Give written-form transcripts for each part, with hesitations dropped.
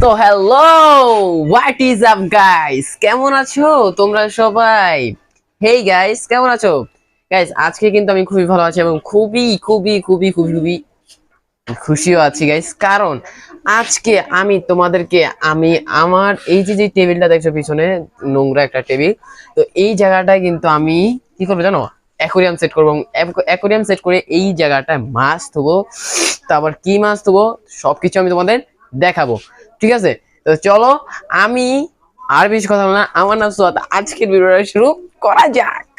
তো hello, what is up guys, কেমন আছো তোমরা সবাই? হেই গাইস, কেমন আছো গাইস? আজকে কিন্তু আমি খুবই ভালো আছি এবং খুবই খুবই খুবই খুবই খুবই খুশিও আছি গাইস, কারণ আজকে আমি তোমাদেরকে আমার এই যে টেবিলটা দেখছো পিছনে, নোংরা একটা টেবিল, তো এই জায়গাটায় কিন্তু আমি কি করবো জানো? অ্যাকোরিয়াম সেট করবো। অ্যাকোরিয়াম সেট করে এই জায়গাটায় মাছ ধোবো, তারপর কি মাছ ধোবো সবকিছু আমি তোমাদের দেখাবো। ঠিক আছে, তো চলো, আমি আর বেশি কথা বলবো না, আমার নাম সুয়াদ, আজকের ভিডিওটা শুরু করা যাক।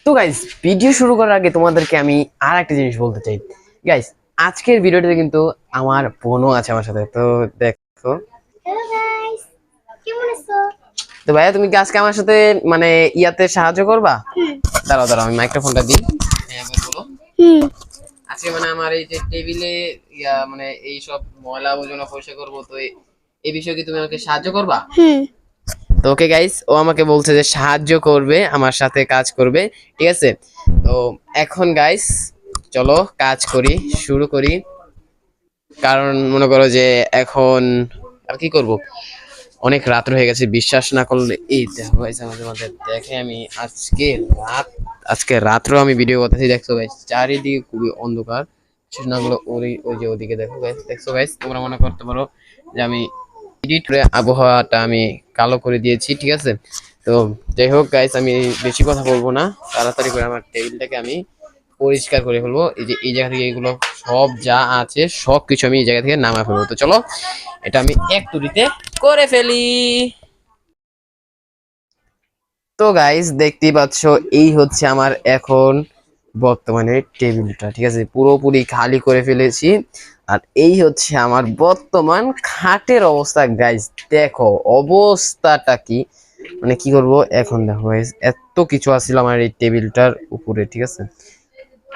তো গাইস, ভিডিও শুরু করার আগে তোমাদেরকে আমি আর একটা জিনিস বলতে চাই গাইস। আজকের ভিডিওটাতে কিন্তু আমার বোনও আছে আমার সাথে, তো দেখো। হ্যালো গাইস, কেমন আছো? তো ভাইয়া, তুমি কি আজকে আমার সাথে মানে ইয়াতে সাহায্য করবা? দাঁড়াও দাঁড়াও, আমি মাইক্রোফোনটা দিই। হ্যাঁ, এবার বলো। হুম। আজকে মানে আমার এই যে টেবিলে মানে এই সব ময়লা আবর্জনা পরিষ্কার করবো, তো এই বিষয়ে কি তুমি আমাকে সাহায্য করবা? হুম। তো ওকে গাইস, ও আমাকে বলছে যে সাহায্য করবে, আমার সাথে কাজ করবে। ঠিক আছে, তো এখন গাইস চলো কাজ করি, শুরু করি। কারণ মনে করো যে এখন আর কি করব, অনেক রাত হয়ে গেছে, বিশ্বাস না করলে এই দেখো গাইস, আমাদের মধ্যে দেখে আমি রাত আজকে রাত্রেও আমি ভিডিও করতেছি, দেখছো গাইস চারিদিকে খুবই অন্ধকার। কৃষ্ণাগুলো ওই ওই যে ওদিকে দেখো গাইস, দেখছো গাইস, তোমরা মনে করতে পারো যে আমি এডিট করে আবহাওয়াটা আমি কালো করে দিয়েছি। ঠিক আছে, তো যাই হোক গাইস, আমি বেশি কথা বলবো না, তাড়াতাড়ি করে আমার টেবিলটাকে আমি পরিষ্কার করে ফেলবো। এই যে এই জায়গা থেকে এগুলো সব যা আছে সব কিছু আমি এই জায়গা থেকে নামা ফেলবো। তো চলো, এটা আমি এক তুড়িতে করে ফেলি। তো গাইস, দেখতেই পাচ্ছ এই হচ্ছে আমার এখন বর্তমানে টেবিলটা। ঠিক আছে, পুরোপুরি খালি করে ফেলেছি। আর এই হচ্ছে আমার বর্তমান খাটের অবস্থা গাইস, দেখো অবস্থাটা কি, মানে কি করব এখন। দেখো গাইস, এত কিছু আছিল আমার এই টেবিলটার উপরে। ঠিক আছে,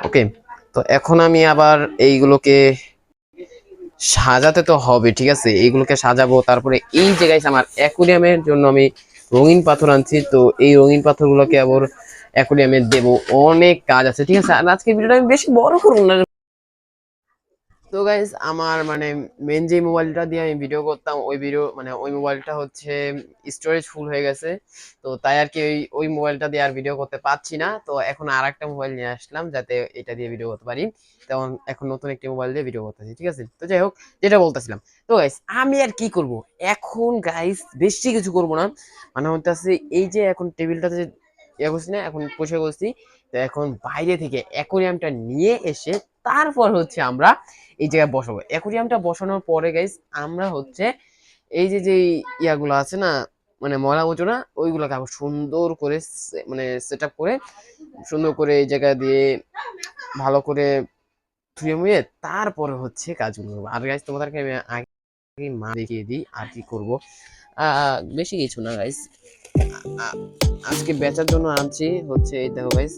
ওকে, তো এখন আমি আবার এইগুলোকে সাজাতে তো হবে। ঠিক আছে, এইগুলোকে সাজাবো, তারপরে এই যে গাইস আমার অ্যাকুরিয়ামের জন্য আমি রঙিন পাথর আনছি, তো এই রঙিন পাথরগুলোকে আবার অ্যাকুরিয়ামে দেবো। অনেক কাজ আছে। ঠিক আছে, আর আজকে ভিডিওটা আমি বেশি বড় করবো না। তো গাইস, আমার মানে মেন যে মোবাইলটা দিয়ে আমি ভিডিও করতাম, ওই ভিডিও মানে ওই মোবাইলটা হচ্ছে স্টোরেজ ফুল হয়ে গেছে, তো তাই আর কি ওই মোবাইলটা দিয়ে আর ভিডিও করতে পারছি না। তো এখন আর একটা মোবাইল নিয়ে আসলাম যাতে এটা দিয়ে ভিডিও করতে পারি, তেমন এখন নতুন একটি মোবাইল দিয়ে ভিডিও করতেছি। ঠিক আছে, তো যাই হোক, যেটা বলতেছিলাম, তো গাইস আমি আর কি করব এখন গাইস, বেশি কিছু করব না। মানে হচ্ছে এই যে এখন টেবিলটাতে ইয়ে করছি না, এখন পরিষ্কার করছি, তো এখন বাইরে থেকে অ্যাকোরিয়ামটা নিয়ে এসে তারপর হচ্ছে আমরা এই জায়গায় বসাবো। অ্যাকোরিয়ামটা বসানোর পরে গাইস আমরা হচ্ছে এই যে ইয়াগুলো আছে না, মানে ময়লা আবর্জনা, ওইগুলোকে আবার সুন্দর করে মানে সেট আপ করে সুন্দর করে এই জায়গা দিয়ে ভালো করে ধুয়ে মুয়ে তারপরে হচ্ছে কাজগুলো করবো। আর গাইস তোমাদেরকে আমি আগে মা দেখিয়ে দিই আর কি করব। বেশি কিছু না গাইস, আজকে বেচার জন্য আনছি হচ্ছে এই দেখো গাইস,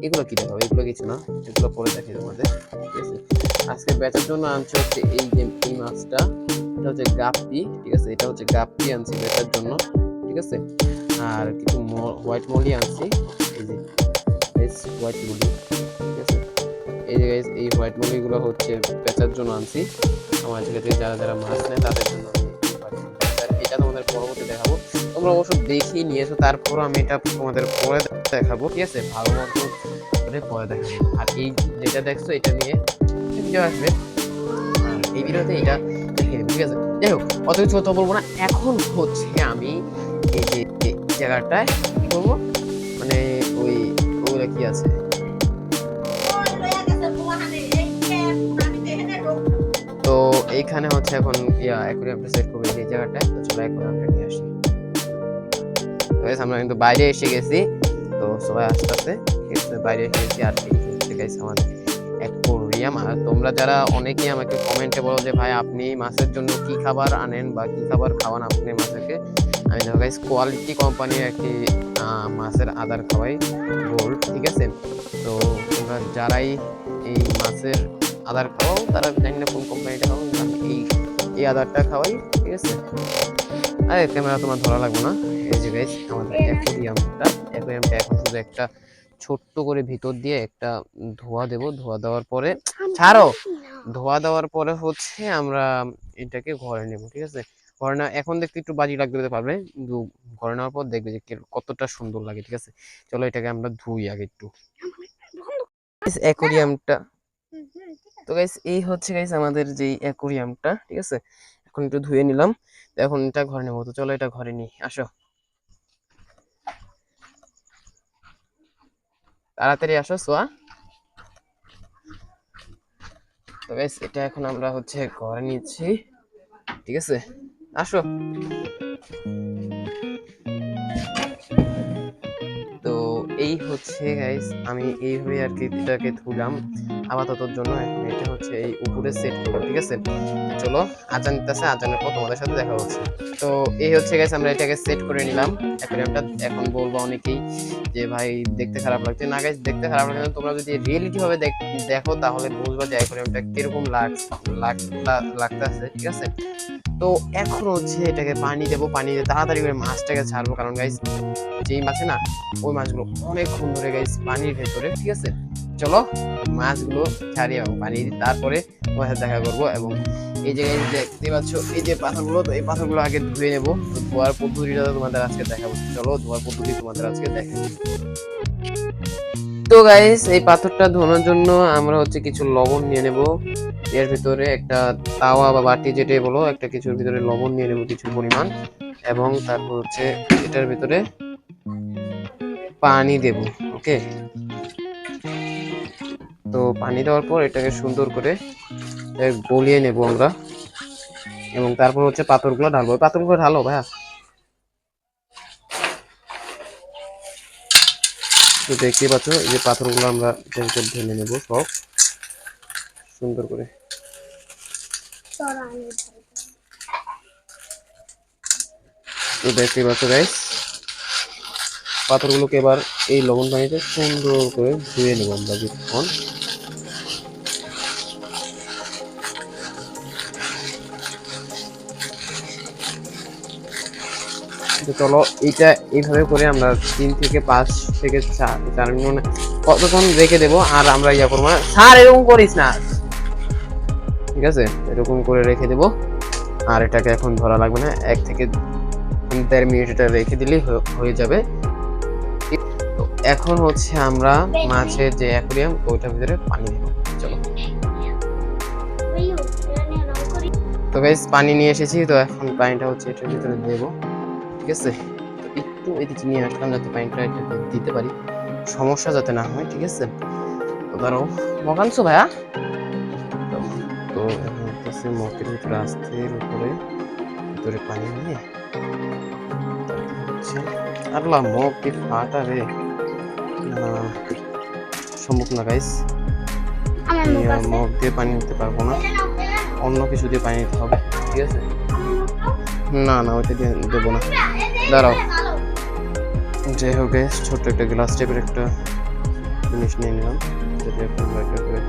এগুলো কি দেখো, এগুলো কিছু না, এগুলো পরে দেখি তোমাদের। ঠিক আছে, আজকে বেচার জন্য আনছি হচ্ছে এই যে এই মাছটা, এটা হচ্ছে গাপ্পি। ঠিক আছে, এটা হচ্ছে গাপ্পি আনছি বেচার জন্য। ঠিক আছে, আর কিছু হোয়াইট মলি আনছি, এই যে হোয়াইট মলি। ঠিক আছে, এই যে গাইস এই হোয়াইট মলিগুলো হচ্ছে বেচার জন্য আনছি, আমার কাছে যারা যারা মাছ নেয় তাদের জন্য আমি এটা তোমাদের পরবর্তী দেখাবো। তোমরা অবশ্য দেখেই নিয়েছো, তারপর আমি এটা তোমাদের পরে দেখাবো। ঠিক আছে, ভালো মতো করে পরে দেখাবো। আর এই যেটা দেখছো এটা নিয়ে ভিডিও আসবে, আর এই ভিডিওতে এটা দেখে নেবো। ঠিক আছে, যাই হোক, অত কিছু কথা বলবো না। এখন হচ্ছে আমি এই যে জায়গাটায় কি করবো, মানে ওই ওগুলো কি আছে, তো এইখানে হচ্ছে এখন অ্যাকুরিয়ামটা সেট করবো এই জায়গাটায়। তো চলো অ্যাকুরিয়ামটা নিয়ে আসি। আমরা কিন্তু বাইরে এসে গেছি, তো সবাই আস্তে আস্তে বাইরে এসে গেছি। আর এই হচ্ছে গাইস আমাদের অ্যাকুরিয়াম। আর তোমরা যারা অনেকেই আমাকে কমেন্টে বলো যে ভাই আপনি মাছের জন্য কি খাবার আনেন বা কি খাবার খাওয়ান আপনি মাছেরকে, আমি দেখো গাইস কোয়ালিটি কোম্পানির একটি মাছের আদার খাওয়াই, গোল্ড। ঠিক আছে, তো তোমরা যারাই এই মাছের আদার খাওয়াও, তারা জানি না কোন কোম্পানিটা খাও, আমি এই আদারটা খাওয়াই। ঠিক আছে, আরে ক্যামেরা তোমার ধরা লাগবে না। এই যে গাইস আমাদের অ্যাকোয়ারিয়ামটা এখন শুধু একটা ছোট্ট করে ভিতর দিয়ে একটা ধোয়া দেব, ধোয়া দেওয়ার পরে ছাড়ো, ধোয়া দেওয়ার পরে হচ্ছে আমরা এটাকে ঘরে নেব, ঠিক আছে। ঘরে না এখন দেখতে একটু বাজি লাগতে পারবে, কিন্তু ঘরে নেওয়ার পর দেখবে যে কতটা সুন্দর লাগে, ঠিক আছে। চলো এটাকে আমরা ধুই আগে একটু অ্যাকোরিয়ামটা। তো গাইস এই হচ্ছে গাইস আমাদের যে অ্যাকোরিয়ামটা, ঠিক আছে। এখন একটু ধুয়ে নিলাম, তো এখন এটা ঘরে নেবো। তো চলো এটা ঘরে নিই, আসো তাড়াতাড়ি আসো সোয়া। তো গাইস এটা এখন আমরা হচ্ছে ঘরে নিচ্ছি, ঠিক আছে, আসো। তো এই হচ্ছে গাইস আমি এইভাবে আর কি এটাকে ধুলাম আপাততর জন্য। এখন এটা হচ্ছে এই উপরে সেট করবো, ঠিক আছে। চলো আজান দিতেছে, আজানের পর তোমাদের সাথে দেখা হচ্ছে। তো এই হচ্ছে গাইস আমরা এটাকে সেট করে নিলাম অ্যাকোয়ারিয়ামটা। এখন বলবো অনেকেই যে ভাই দেখতে খারাপ লাগছে, না গাইস দেখতে খারাপ লাগছে না, তোমরা যদি রিয়েলিটি ভাবে দেখো তাহলে বুঝবা যে অ্যাকোয়ারিয়ামটা কিরকম লাগতেছে, ঠিক আছে। তো এখন হচ্ছে এটাকে পানি দেবো, পানি দিয়ে তাড়াতাড়ি করে মাছটাকে ছাড়বো, কারণ গাইস যেই মাছে না ওই মাছগুলো অনেকক্ষণ ধরে গাইস পানির ভেতরে, ঠিক আছে। চলো মাছগুলো ছাড়িয়ে পানি দিই, তারপরে তোমার সাথে দেখা করবো। এবং এই যে guys দেখতে পাচ্ছ এই যে পাথরগুলো, তো এই পাথরগুলো আগে ধুয়ে নেবো। তো ধোয়ার পদ্ধতিটা তোমাদের আজকে দেখাবো। চলো ধোয়ার পদ্ধতি তোমাদের আজকে দেখাবো। তো গাইস এই পাথরটা ধোয়ানোর জন্য আমরা হচ্ছে কিছু লবণ নিয়ে নেব। এর ভিতরে একটা তাওয়া বা বাটি যেটাই বলো, একটা কিছুর ভিতরে লবণ নিয়ে নেব কিছু পরিমাণ, এবং তারপর হচ্ছে এটার ভিতরে পানি দেব, ওকে। তো পানি দেওয়ার পর এটাকে সুন্দর করে গলিয়ে নেব আমরা, এবং তারপর হচ্ছে পাথরগুলো ঢালবো। পাথরগুলো ঢালো ভাইয়া। তো দেখতে পাচ্ছ এই যে পাথরগুলো আমরা এটার ভিতর ঢেলে নেব সব সুন্দর করে। তো দেখতে পাচ্ছ গাইস পাথরগুলোকে এবার এই লবণ পানিতে সুন্দর করে ধুয়ে নেব আমরা কিছুক্ষণ। তো চলো এইটা এইভাবে করে আমরা 3 থেকে 5 থেকে 4 মিনিট কতক্ষণ রেখে দেবো, আর আমরা ইয়া করবো না। স্যার এরকম করিস না, ঠিক আছে। এরকম করে রেখে দেবো, আর এটাকে এখন ধরা লাগবে না, 1 থেকে 1.5 মিনিট এটা রেখে দিলেই হয়ে যাবে। তো এখন হচ্ছে আমরা মাছের যে অ্যাকোরিয়াম ওইটার ভিতরে পানি দেবো, চলো। তো গাইস পানি নিয়ে এসেছি, তো এখন পানিটা হচ্ছে এটার ভিতরে দেবো, ঠিক আছে। তো একটু এদিকে নিয়ে আসলাম যাতে পানিটা এটাকে দিতে পারি, সমস্যা যাতে না হয়, ঠিক আছে। তো ধরো মগ আনছো ভাইয়া। তো এখন হচ্ছে মগের ভিতরে আস্তের উপরে ভিতরে পানি নিয়ে আল্লাহ মগ কি ফাটা রে, সম্ভব না গাইস, মগ দিয়ে পানি নিতে পারবো না, অন্য কিছু দিয়ে পানি নিতে হবে, ঠিক আছে। না না ওইটা দিয়ে দেবো না, দাঁড়াও। যাই হোক গাইস ছোট্ট একটা গ্লাস টাইপের একটা জিনিস নিয়ে নিলাম, যেটা আমরা একটা করে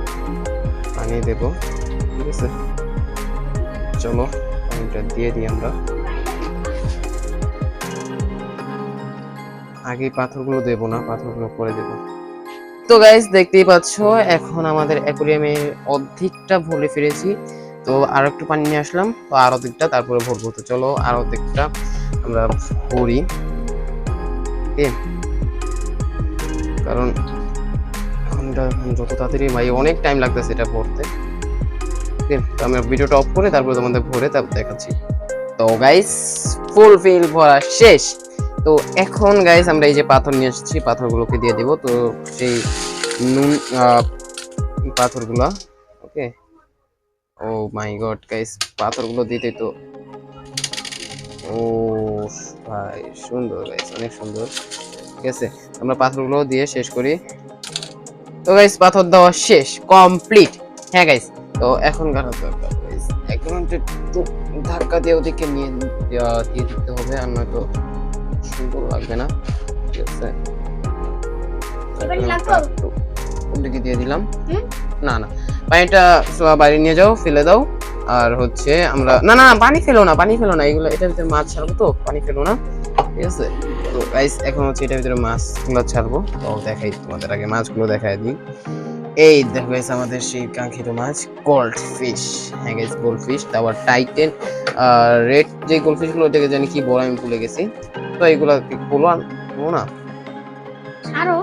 পানি দেবো, ঠিক আছে। চলো পানিটা দিয়ে দিই আমরা। আগে পাথরগুলো দেবো না, পাথরগুলো পরে দেবো। তো গাইস দেখতেই পাচ্ছ এখন আমাদের অ্যাকোরিয়ামের অর্ধেকটা ভরে ফেলেছি। তো আরো একটু পানি নিয়ে আসলাম, তো আর অর্ধেকটা তারপরে ভরবো। তো চলো আর অর্ধেকটা আমরা ভরি, কারণ যত তাড়াতাড়ি ভাই অনেক টাইম লাগতেছে এটা ভরতে। তো আমি ভিডিওটা অফ করে তারপরে তোমাদের ভরে তারপর দেখাচ্ছি। তো গাইস ফুলফিল ভরা শেষ। তো এখন গাইস আমরা এই যে পাথর নিয়ে এসেছি, পাথরগুলোকে দিয়ে দিব। তো সেই নুন পাথরগুলো, ওকে। ও মাই গড গাইস পাথরগুলো দিতে তো ও ভাই সুন্দর গাইস, অনেক সুন্দর, ঠিক আছে। আমরা পাথরগুলো দিয়ে শেষ করি। তো গাইস পাথর দেওয়া শেষ, কমপ্লিট। হ্যাঁ গাইস তো এখন গাড়া দরকার গাইস, এখন একটু ধাক্কা দিয়ে ওদিকে নিয়ে দিয়ে দিতে হবে, আর নয়তো সুন্দর লাগবে না, ঠিক আছে। ওদিকে দিয়ে দিলাম। না না পানিটা বাইরে নিয়ে যাও, ফেলে দাও। আর হচ্ছে আমরা না না পানি ফেলো না, পানি ফেলো না, এগুলো এটার ভিতরে মাছ ছাড়বো, তো পানি ফেলো না, ঠিক আছে। তো গাইস এখন হচ্ছে এটার ভিতরে মাছগুলো ছাড়বো, তো দেখাই তোমাদের, আগে মাছগুলো দেখাই দিই। এই দেখো গাইস আমাদের সেই কাঙ্ক্ষিত মাছ গোল্ড ফিশ। হ্যাঁ গাইস গোল্ড ফিশ, তারপর টাইটেন রেড যে গোল্ড ফিশ গুলো ওটাকে জানি কি বড় আমি ভুলে গেছি। তো এইগুলা বলো না, আরো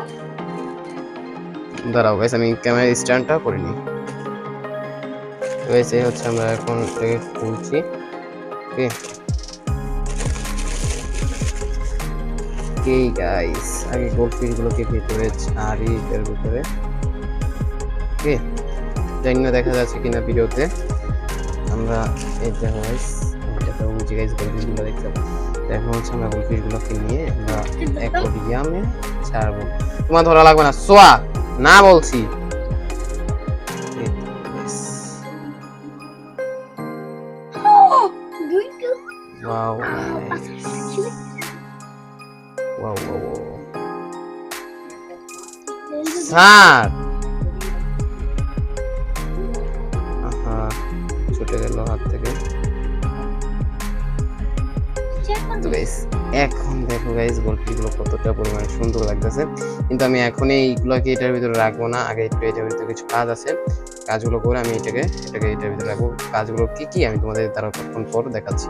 দাঁড়াও গাইস আমি ক্যামেরা স্ট্যান্ডটা করে নিই। গাইস এই হচ্ছে আমরা এখন এটাকে খুলছি। ওকে ওকে গাইস আগে গোল্ড ফিশ গুলোকে ভিতরে ছাড়ি এর ভিতরে। ওকে জানি না দেখা যাচ্ছে কিনা ভিডিওতে। আমরা এই দেখো গাইস এটা বুঝি গাইস গোল্ড ফিশ গুলো দেখতে, এখন হচ্ছে আমরা গোল্ড ফিশ গুলোকে নিয়ে আমরা অ্যাকোয়ারিয়ামে ছাড়বো। তোমার ধরা লাগবে না সোয়া, না বলছি। দুইটু ওয়াও আসলে ওয়াও ওয়াও স্যার, আহা ছুটে গেল হাত থেকে। তো গাইস এখন দেখো গাইস গোলফিশ গুলো কতটা পরিমাণে সুন্দর লাগতেছে, কিন্তু আমি এখন এইগুলোকে এটার ভিতরে রাখবো না, আগে একটু এটার ভিতরে কিছু কাজ আছে, কাজগুলো করে আমি এটাকে এটার ভিতরে রাখবো। কাজগুলো কি কি আমি তোমাদের তারা কতক্ষণ পর দেখাচ্ছি।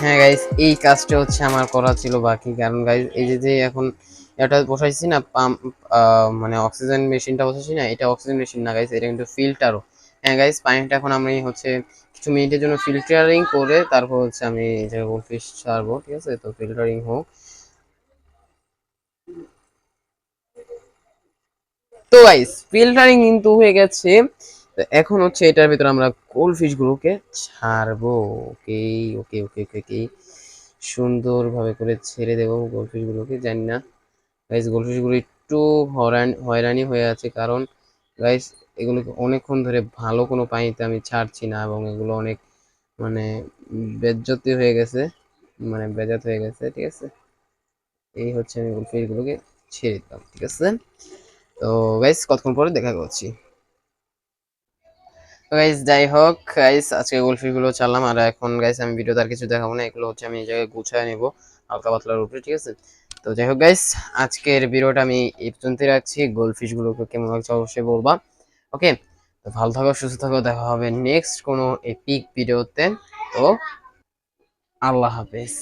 হ্যাঁ গাইস এই কাজটা হচ্ছে আমার করা ছিল বাকি, কারণ গাইস এই যে এখন এটা বসাইছি না পাম্প, মানে অক্সিজেন মেশিনটা বসাইছি না, এটা অক্সিজেন মেশিন না গাইস, এটা কিন্তু ফিল্টারও। হ্যাঁ গাইস পানিটা এখন আমি হচ্ছে কিছু মিনিটের জন্য ফিল্টারিং করে তারপর হচ্ছে আমি যে গোল্ডফিশ ছাড়বো, ঠিক আছে? তো ফিল্টারিং হোক। তো গাইস ফিল্টারিং কিন্তু হয়ে গেছে, তো এখন হচ্ছে এটার ভিতরে আমরা গোল্ডফিশ গুলোকে ছাড়বো। ওকে ওকে ওকে ওকে ওকে সুন্দরভাবে করে ছেড়ে দেবো গোল্ডফিশ গুলোকে। জানি না গাইস গোল্ডফিশ গুলো একটু হয়রানি হয়ে আছে, কারণ গাইস এগুলোকে অনেকক্ষণ ধরে ভালো কোনো পানিতে আমি ছাড়ছি না, এবং এগুলো অনেক মানে বেজ্জতি হয়ে গেছে, মানে বেজাত হয়ে গেছে, ঠিক আছে? এই হচ্ছে আমি গোল্ডফিশ গুলোকে ছেড়ে দিলাম, ঠিক আছে? তো গাইস কতক্ষণ পরে দেখা করছি। তো গাইস যাই হোক গাইস আজকে গোল্ডফিশ গুলো ছাড়লাম, আর এখন গাইস আমি ভিডিওতে আর কিছু দেখাবো না, এগুলো হচ্ছে আমি এই জায়গায় গুছায় নেবো হালকা পাতলার উপরে, ঠিক আছে? তো যাই হোক গাইস আজকের ভিডিওটা আমি এই পর্যন্তই রাখছি। গোল্ডফিশ গুলোকে কেমন লাগছে অবশ্যই বলবা। ওকে তো ভালো থাকো সুস্থ থাকো, দেখা হবে নেক্সট কোনো এপিক ভিডিওতে। তো আল্লাহ হাফেজ।